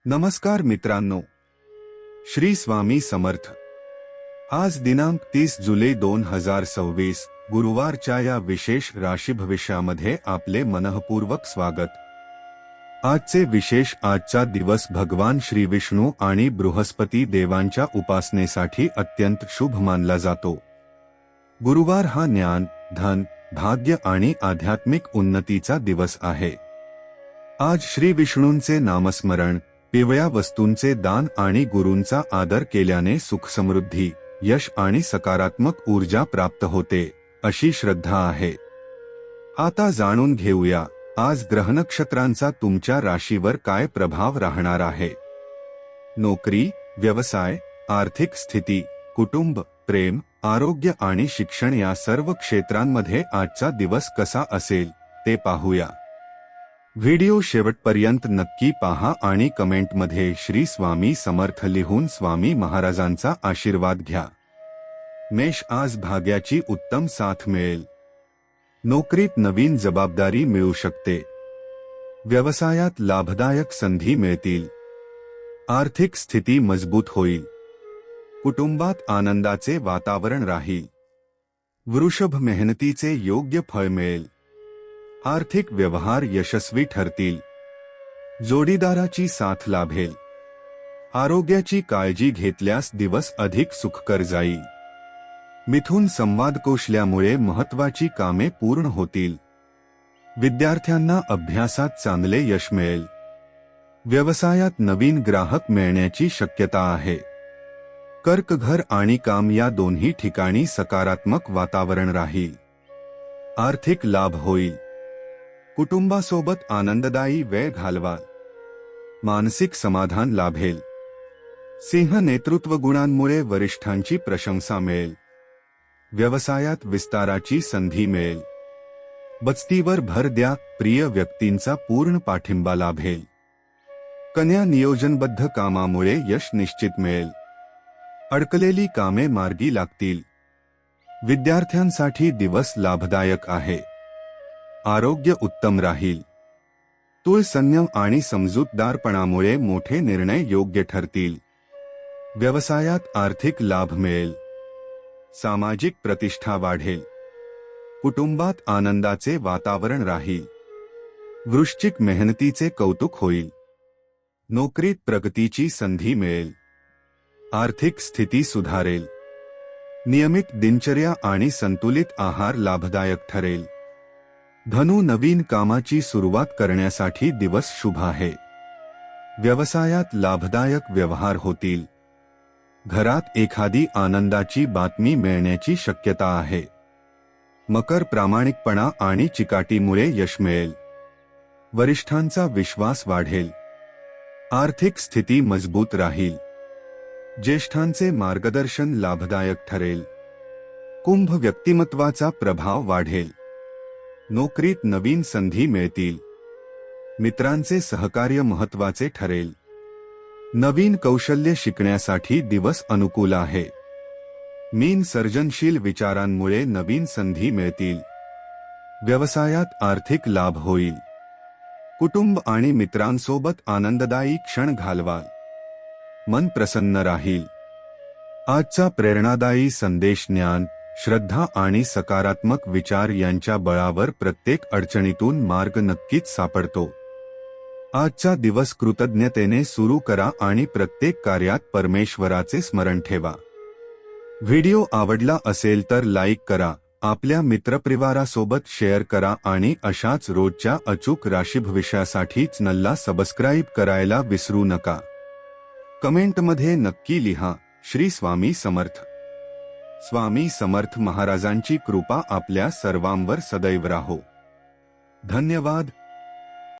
नमस्कार मित्रांनो, श्री स्वामी समर्थ। आज दिनांक 30 जुलै 2026 गुरुवारच्या या विशेष राशी भविष्यामध्ये आपले मनःपूर्वक स्वागत। आजचे विशेष आजचा दिवस भगवान श्री विष्णू आणि बृहस्पती देवांच्या उपासनेसाठी अत्यंत शुभ मानला जातो। गुरुवार हा ज्ञान, धन, भाग्य आणि आध्यात्मिक उन्नतीचा दिवस आहे। आज श्री विष्णूंचे नामस्मरण, पिवळ्या वस्तूंचे दान आणि गुरूंचा आदर केल्याने सुख समृद्धी, यश आणि सकारात्मक ऊर्जा प्राप्त होते, अशी श्रद्धा आहे। आता जाणून घेऊया आज ग्रह नक्षत्रांचा तुमच्या राशीवर काय प्रभाव राहणार आहे। नोकरी, व्यवसाय, आर्थिक स्थिती, कुटुंब, प्रेम, आरोग्य आणि शिक्षण या सर्व क्षेत्रांमध्ये आजचा दिवस कसा असेल ते पाहूया। व्हिडिओ शेवटपर्यंत नक्की पहा आणि कमेंटमध्ये श्री स्वामी समर्थ लिहून स्वामी महाराजांचा आशीर्वाद घ्या। मेष, आज भाग्याची उत्तम साथ मिळेल। नोकरीत नवीन जबाबदारी मिळू शकते। व्यवसायात लाभदायक संधी मिळतील। आर्थिक स्थिती मजबूत होईल। कुटुंबात आनंदाचे वातावरण राहील। वृषभ, मेहनतीचे योग्य फळ मिळेल। आर्थिक व्यवहार यशस्वी ठरतील। जोडीदाराची साथ लाभेल। आरोग्याची काळजी घेतल्यास दिवस अधिक सुखकर जाईल। मिथुन, संवाद कौशल्यामुळे महत्त्वाची कामे पूर्ण होतील। विद्यार्थ्यांना अभ्यासात चांगले यश मिळेल। व्यवसायात नवीन ग्राहक मिळण्याची शक्यता आहे। कर्क, घर आणि काम या दोन्ही ठिकाणी सकारात्मक वातावरण राहील। आर्थिक लाभ होईल। कुटुंबासोबत आनंददायी वेळ घालवाल। मानसिक समाधान लाभेल। सिंह, नेतृत्व गुणांमुळे वरिष्ठांची प्रशंसा मिळेल। व्यवसायात विस्ताराची संधी मिळेल। बचतीवर भर द्या, प्रिय व्यक्तींचा पूर्ण पाठिंबा लाभेल। कन्या, नियोजनबद्ध कामामुळे यश निश्चित मिळेल। अडकलेली कामे मार्गी लागतील। विद्यार्थ्यांसाठी दिवस लाभदायक आहे। आरोग्य उत्तम राहील। तुळ, संयम आणि समजूतदारपणामुळे मोठे निर्णय योग्य ठरतील। व्यवसायात आर्थिक लाभ मिळेल। सामाजिक प्रतिष्ठा वाढेल। कुटुंबात आनंदाचे वातावरण राहील। वृश्चिक, मेहनतीचे कौतुक होईल। नोकरीत प्रगतीची संधी मिळेल। आर्थिक स्थिती सुधारेल। नियमित दिनचर्या आणि संतुलित आहार लाभदायक ठरेल। धनु, नवीन कामाची सुरुवात करण्यासाठी दिवस शुभ आहे। व्यवसायात लाभदायक व्यवहार होतील। घरात एखादी आनंदाची बातमी मिळण्याची शक्यता आहे। मकर, प्रामाणिकपणा आणि चिकाटीमुळे यश मिळेल। वरिष्ठांचा विश्वास वाढेल। आर्थिक स्थिती मजबूत राहील। ज्येष्ठांचे मार्गदर्शन लाभदायक ठरेल। कुंभ, व्यक्तिमत्वाचा प्रभाव वाढेल। नोकरीत नवीन संधी मिळतील। मित्रांचे सहकार्य महत्त्वाचे ठरेल। नवीन कौशल्य शिकण्यासाठी दिवस अनुकूल आहे। मीन, सर्जनशील विचारांमुळे नवीन संधी मिळतील। व्यवसायात आर्थिक लाभ होईल। कुटुंब आणि मित्रांसोबत आनंददायी क्षण घालवाल। मन प्रसन्न राहील। आजचा प्रेरणादायी संदेश ज्ञान, श्रद्धा आणि सकारात्मक विचार यांच्या बळावर प्रत्येक अडचणीतून मार्ग नक्कीच सापडतो। आजचा दिवस कृतज्ञतेने सुरू करा आणि प्रत्येक कार्यात परमेश्वराचे स्मरण ठेवा। व्हिडिओ आवडला असेल तर लाईक करा, आपल्या मित्रपरिवारासोबत शेअर करा आणि अशाच रोजच्या अचूक राशीभविष्यासाठी चॅनलला सबस्क्राईब करायला विसरू नका। कमेंटमध्ये नक्की लिहा, श्री स्वामी समर्थ। स्वामी समर्थ महाराजांची कृपा आपल्या सर्वांवर सदैव राहो। धन्यवाद।